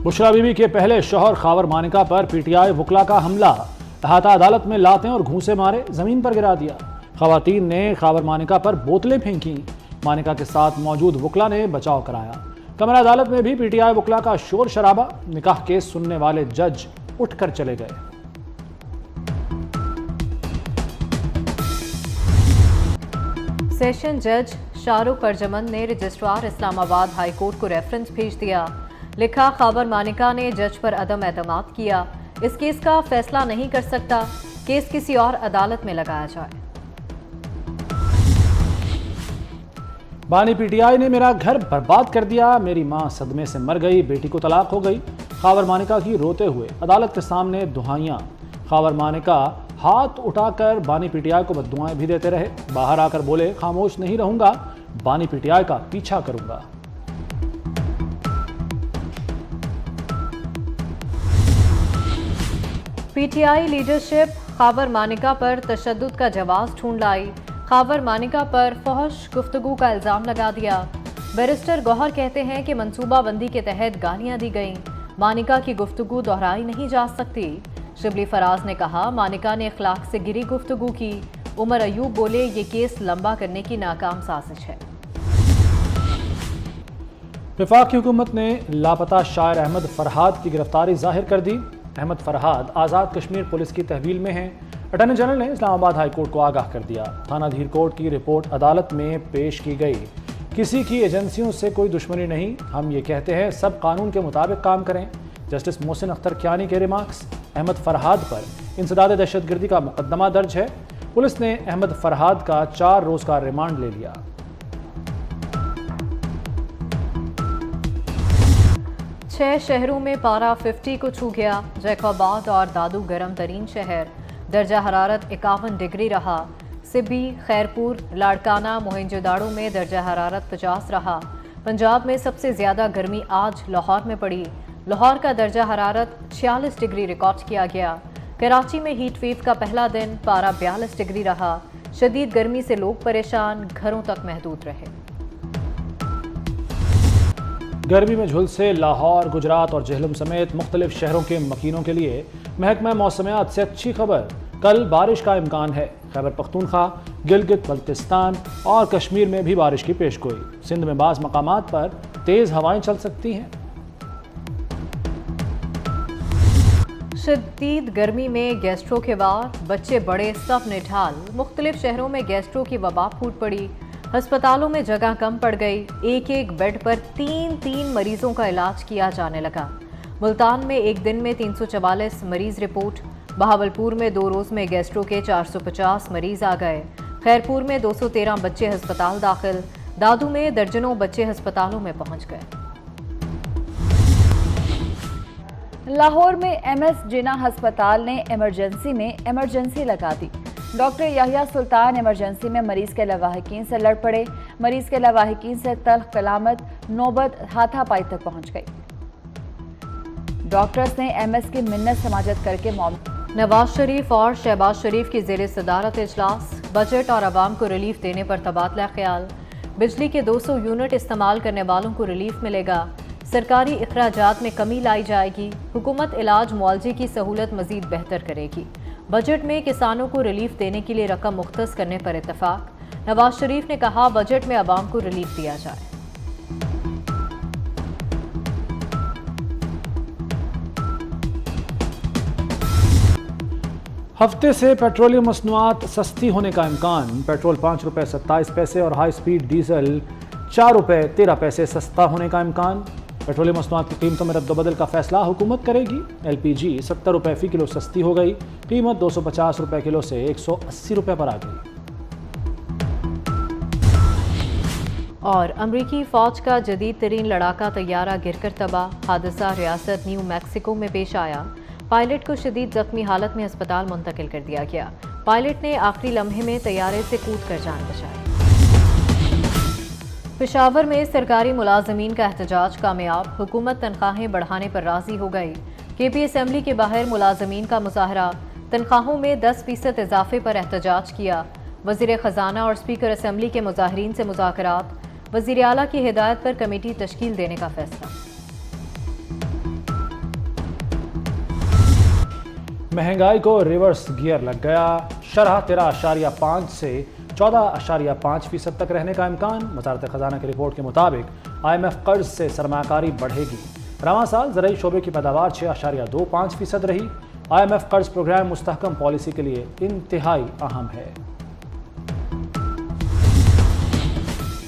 बुशरा बीबी के पहले शौहर खावर मानिका पर पीटीआई वकला का हमला। अहाता अदालत में लातें और घूंसे मारे, जमीन पर गिरा दिया। खवातीन ने खावर मानिका पर बोतलें फेंकी। मानिका के साथ मौजूद वकला ने बचाव कराया। कमरा अदालत में भी पीटीआई वकला का शोर शराबा। निकाह केस सुनने वाले जज उठकर चले गए। सेशन जज शाहरुख अर्जमन ने रजिस्ट्रार इस्लामाबाद हाई कोर्ट को रेफरेंस भेज दिया। लिखा, खाबर मानिका ने जज पर अदम एतमाद किया। इस केस का फैसला नहीं कर सकता, केस किसी और अदालत में लगाया जाए। बानी पीटीआई ने मेरा घर बर्बाद कर दिया, मेरी मां सदमे से मर गई, बेटी को तलाक हो गई। खावर मानिका की रोते हुए अदालत के सामने दुहाइयां। खावर मानिका हाथ उठाकर बानी पीटीआई को बद्दुआएं भी देते रहे। बाहर आकर बोले, खामोश नहीं रहूंगा, बानी पीटीआई का पीछा करूंगा। पीटीआई लीडरशिप खावर मानिका पर तशद्दुद का जवाब ढूंढ लाई। खावर मानिका पर फहश गुफ्तगू का इल्जाम लगा दिया। बैरिस्टर गौहर कहते हैं कि मंसूबाबंदी के तहत गालियां दी गईं। मानिका की गुफ्तगू दोहराई नहीं जा सकती। शिबली फराज ने कहा, मानिका ने अखलाक से गिरी गुफ्तगू की। उमर अयूब बोले, ये केस लंबा करने की नाकाम साजिश है। वफाकी हुकूमत ने लापता शायर अहमद फरहाद की गिरफ्तारी जाहिर कर दी। अहमद फरहाद आज़ाद कश्मीर पुलिस की तहवील में हैं। अटॉर्नी जनरल ने इस्लामाबाद हाई कोर्ट को आगाह कर दिया। थाना धीरकोट की रिपोर्ट अदालत में पेश की गई। किसी की एजेंसियों से कोई दुश्मनी नहीं, हम ये कहते हैं सब कानून के मुताबिक काम करें। जस्टिस मोहसिन अख्तर कियानी के रिमार्क्स। अहमद फरहाद पर इंसदाद दहशतगर्दी का मुकदमा दर्ज है। पुलिस ने अहमद फरहाद का 4 रोज का रिमांड ले लिया। छह शहरों में पारा 50 को छू गया। जैकोबाद और दादू गर्म तरीन शहर। दर्जा हरारत 51 डिग्री रहा। सिब्बी, खैरपुर, लाड़काना, मोहनजोदाड़ो में दर्जा हरारत 50 रहा। पंजाब में सबसे ज़्यादा गर्मी आज लाहौर में पड़ी। लाहौर का दर्जा हरारत 46 डिग्री रिकॉर्ड किया गया। कराची में हीट वेव का पहला दिन, पारा 42 डिग्री रहा। शदीद गर्मी से लोग परेशान, घरों तक महदूद रहे। गर्मी में झुलसे लाहौर, गुजरात और जहलम समेत मुख्तलिफ शहरों के मकीनों के लिए महकमा मौसमियात से अच्छी खबर। कल बारिश का इम्कान है। खैबर पख्तूनख्वा, गिलगित बल्तिस्तान और कश्मीर में भी बारिश की पेशगोई। सिंध में बाज़ मकामात पर तेज़ हवाएं चल सकती हैं। शदीद गर्मी में गैस्ट्रो के वार, बच्चे बड़े सब निढाल। मुख्तलिफ शहरों में गैस्ट्रो की वबा फूट पड़ी। अस्पतालों में जगह कम पड़ गई। एक एक बेड पर 3 मरीजों का इलाज किया जाने लगा। मुल्तान में एक दिन में 344 मरीज रिपोर्ट। बहावलपुर में 2 रोज में गैस्ट्रो के 450 मरीज आ गए। खैरपुर में 213 बच्चे अस्पताल दाखिल। दादू में दर्जनों बच्चे अस्पतालों में पहुंच गए। लाहौर में एमएस जिन्ना अस्पताल ने इमरजेंसी में इमरजेंसी लगा दी। डॉक्टर याहिया सुल्तान इमरजेंसी में मरीज के लवाहिकीन से लड़ पड़े। मरीज के लवाहिकीन से तल्ख कलामत, नौबत हाथापाई तक पहुंच गई। डॉक्टर्स ने एमएस की मिन्नत समाजत करके नवाज शरीफ और शहबाज शरीफ की ज़ेरे सदारत इजलास। बजट और आवाम को रिलीफ देने पर तबादला ख्याल। बिजली के 200 यूनिट इस्तेमाल करने वालों को रिलीफ मिलेगा। सरकारी अखराजात में कमी लाई जाएगी। हुकूमत इलाज मुआवजे की सहूलत मजीद बेहतर करेगी। बजट में किसानों को रिलीफ देने के लिए रकम मुख्तस करने पर इत्तफाक। नवाज शरीफ ने कहा, बजट में आवाम को रिलीफ दिया जाए। हफ्ते से पेट्रोलियम मसनूआत सस्ती होने का इम्कान। पेट्रोल 5 रुपये 27 पैसे और हाई स्पीड डीजल 4 रुपये 13 पैसे सस्ता होने का इम्कान। पेट्रोलियम मसनूआत की कीमतों में रद्दोबदल का फैसला हुकूमत करेगी। LPG 70 रुपये फ़ी किलो सस्ती हो गई। कीमत 250 रुपये किलो से 180 रुपये पर आ गई। और अमरीकी फ़ौज का जदीद तरीन लड़ाका तैयारा गिरकर तबाह। हादसा रियासत न्यू मैक्सिको में पेश आया। पायलट को शदीद जख्मी हालत में अस्पताल मुंतकिल कर दिया गया। पायलट ने आखिरी लम्हे में तैयारे से कूद कर जान बचाई। पेशावर में सरकारी मुलाजमीन का एहतजाज कामयाब। हुकूमत तनख्वाहें बढ़ाने पर राजी हो गई। KP असम्बली के बाहर मुलाजमीन का मुजाहरा। तनख्वाहों में 10% इजाफे पर एहतजाज किया। वज़ीर ख़जाना और स्पीकर असम्बली के मुजाहरीन से मुज़ाकरात। वज़ीर आला की हिदायत पर कमेटी तश्कील देने का फैसला। महंगाई को रिवर्स गियर लग गया। शरह 13.5 से 14.5% तक रहने का इम्कान। वजारत खजाना की रिपोर्ट के मुताबिक IMF कर्ज से सरमाकारी बढ़ेगी। रवां साल ज़राई शोबे की पैदावार 6.25% रही। IMF कर्ज प्रोग्राम मुस्तहकम पॉलिसी के लिए इंतहाई अहम है।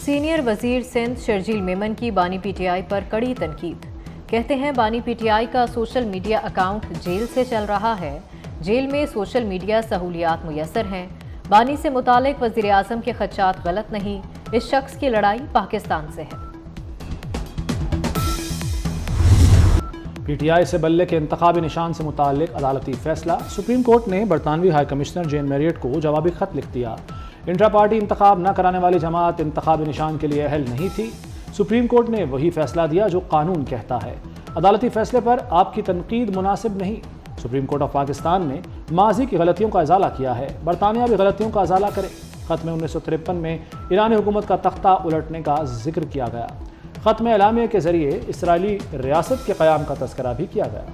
सीनियर वजीर सिंध शर्जील मेमन की बानी PTI पर कड़ी तनकीद। कहते हैं बानी PTI का सोशल मीडिया अकाउंट जेल से चल रहा है। जेल में सोशल मीडिया सहूलियात मुयस्सर हैं। बानी से मुतालिक वज़ीर आज़म के खदशात गलत नहीं, इस शख्स की लड़ाई पाकिस्तान से है। PTI से बल्ले के इंतखाबी निशान से मुताल्लिक अदालती फैसला। सुप्रीम कोर्ट ने बरतानवी हाई कमिश्नर जेन मैरियट को जवाबी खत लिख दिया। इंट्रा पार्टी इंतखाब न कराने वाली जमात इंतखाबी निशान के लिए अहल नहीं थी। सुप्रीम कोर्ट ने वही फैसला दिया जो कानून कहता है। अदालती फैसले पर आपकी तनकीद मुनासिब नहीं। सुप्रीम कोर्ट ऑफ पाकिस्तान ने माजी की गलतियों का इजाला किया है। बरतानिया भी गलतियों का इजाला करे। खत में 1953 में ईरानी हुकूमत का तख्ता उलटने का जिक्र किया गया। खत में एलामिया के जरिए इसराइली रियासत के क़याम का तस्करा भी किया गया।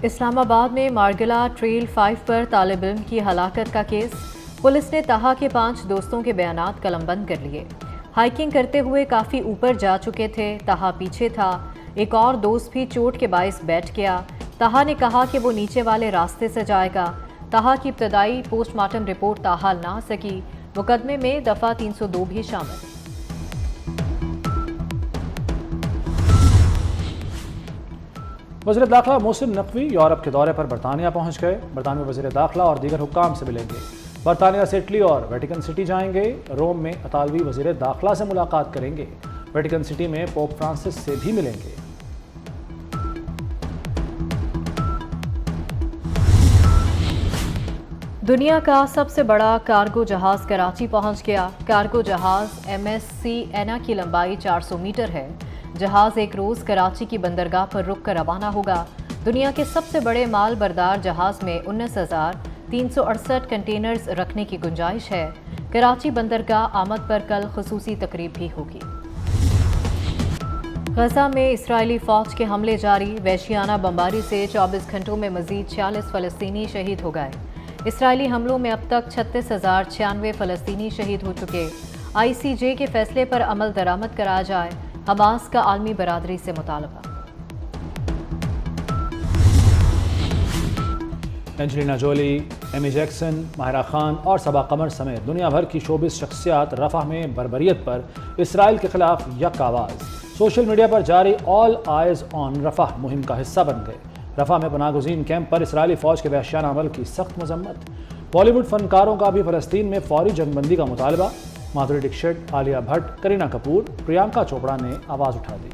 इस्लामाबाद में मार्गिला ट्रेल 5 पर तालिब इल्म की हलाकत का केस। पुलिस ने ताहा के 5 दोस्तों के बयानात कलमबंद कर लिए। हाइकिंग करते हुए काफ़ी ऊपर जा चुके थे। ताहा पीछे था। एक और दोस्त भी चोट के बाइस बैठ गया। ताहा ने कहा कि वो नीचे वाले रास्ते से जाएगा। ताहा की इब्तदाई पोस्टमार्टम रिपोर्ट ताहाल ना सकी। मुकदमे में दफ़ा 302 भी शामिल। वज़ीर दाखिला मोहसिन नकवी यूरोप के दौरे पर बरतानिया पहुंच गए। बरतानवी वज़ीर दाखिला और दीगर हुक्काम से मिलेंगे। बरतानिया से इटली और वेटिकन सिटी जाएंगे। रोम में इतालवी वज़ीर दाखिला से मुलाकात करेंगे। वेटिकन सिटी में पोप फ्रांसिस से भी मिलेंगे। दुनिया का सबसे बड़ा कार्गो जहाज कराची पहुंच गया। कार्गो जहाज MSC एना की लंबाई 400 मीटर है। जहाज एक रोज़ कराची की बंदरगाह पर रुक कर रवाना होगा। दुनिया के सबसे बड़े माल बरदार जहाज में 19,368 कंटेनर्स रखने की गुंजाइश है। कराची बंदरगाह आमद पर कल खुसूसी तकरीब भी होगी। गजा में इसराइली फौज के हमले जारी। वहशियाना बमबारी से 24 घंटों में मजीद 46 फ़लस्तीनी शहीद हो गए। इसराइली हमलों में अब तक 36,096 फ़लस्तीनी शहीद हो चुके। ICJ के फैसले पर अमल दरामद कराया जाए। हमास का आलमी बरादरी से मुतालबा। Angelina Jolie, Amy Jackson, Mahira Khan और सबा कमर समेत दुनिया भर की शोबिस शख्सियात रफ़ह में बर्बरियत पर इसराइल के खिलाफ यक आवाज़। सोशल मीडिया पर जारी ऑल आइज़ ऑन रफ़ह मुहिम का हिस्सा बन गए। रफ़ह में पनागुज़ीन कैंप पर इसराइली फ़ौज के वहशियाना अमल की सख्त मजम्मत। बॉलीवुड फ़नकारों का भी फ़लस्तीन में फ़ौरी जंगबंदी का मुतालबा। माधुरी दीक्षित, आलिया भट्ट, करीना कपूर, प्रियंका चोपड़ा ने आवाज़ उठा दी।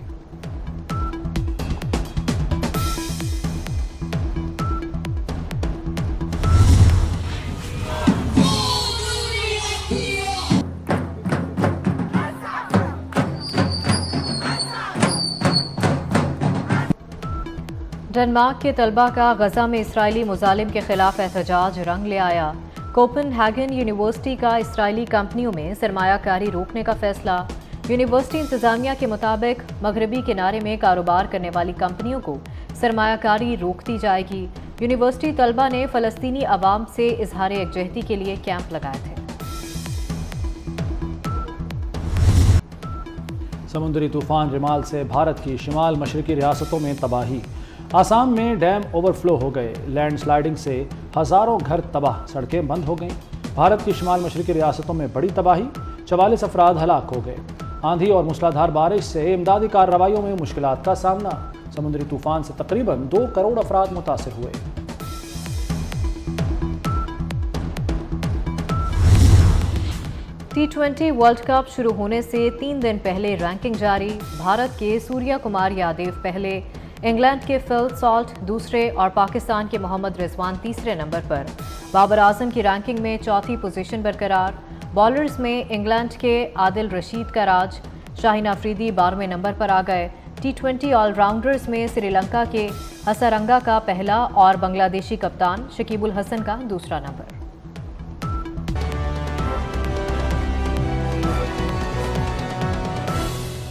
डेनमार्क के तलबा का गजा में इसराइली मुजालिम के खिलाफ एहतजाज रंग ले आया। कोपेनहेगन यूनिवर्सिटी का इसराइली कंपनियों में सरमायाकारी रोकने का फैसला। यूनिवर्सिटी इंतजामिया के मुताबिक मगरबी किनारे में कारोबार करने वाली कंपनियों को सरमायाकारी रोक दी जाएगी। यूनिवर्सिटी तलबा ने फ़लस्तीनी अवाम से इजहार यकजहती के लिए कैंप लगाए थे। समुद्री तूफान रिमाल से भारत की शिमाल मशरकी रियासतों में तबाही। आसाम में डैम ओवरफ्लो हो गए। लैंडस्लाइडिंग से हज़ारों घर तबाह, सड़कें बंद हो गईं। भारत की शिमाल मशरकी रियासतों में बड़ी तबाही, 44 अफराद हलाक हो गए। आंधी और मूसलाधार बारिश से इमदादी कार्रवाइयों में मुश्किलात का सामना। समुद्री तूफान से तकरीबन 2 करोड़ अफराद मुतासिर हुए। T20 वर्ल्ड कप शुरू होने से 3 दिन पहले रैंकिंग जारी। भारत के सूर्या कुमार यादव पहले, इंग्लैंड के फिल सॉल्ट दूसरे और पाकिस्तान के मोहम्मद रिजवान तीसरे नंबर पर। बाबर आजम की रैंकिंग में चौथी पोजीशन बरकरार। बॉलर्स में इंग्लैंड के आदिल रशीद का राज, शाहीन अफरीदी 12वें नंबर पर आ गए। T20 ऑलराउंडर्स में श्रीलंका के हसरंगा का पहला और बांग्लादेशी कप्तान शकीबुल हसन का दूसरा नंबर।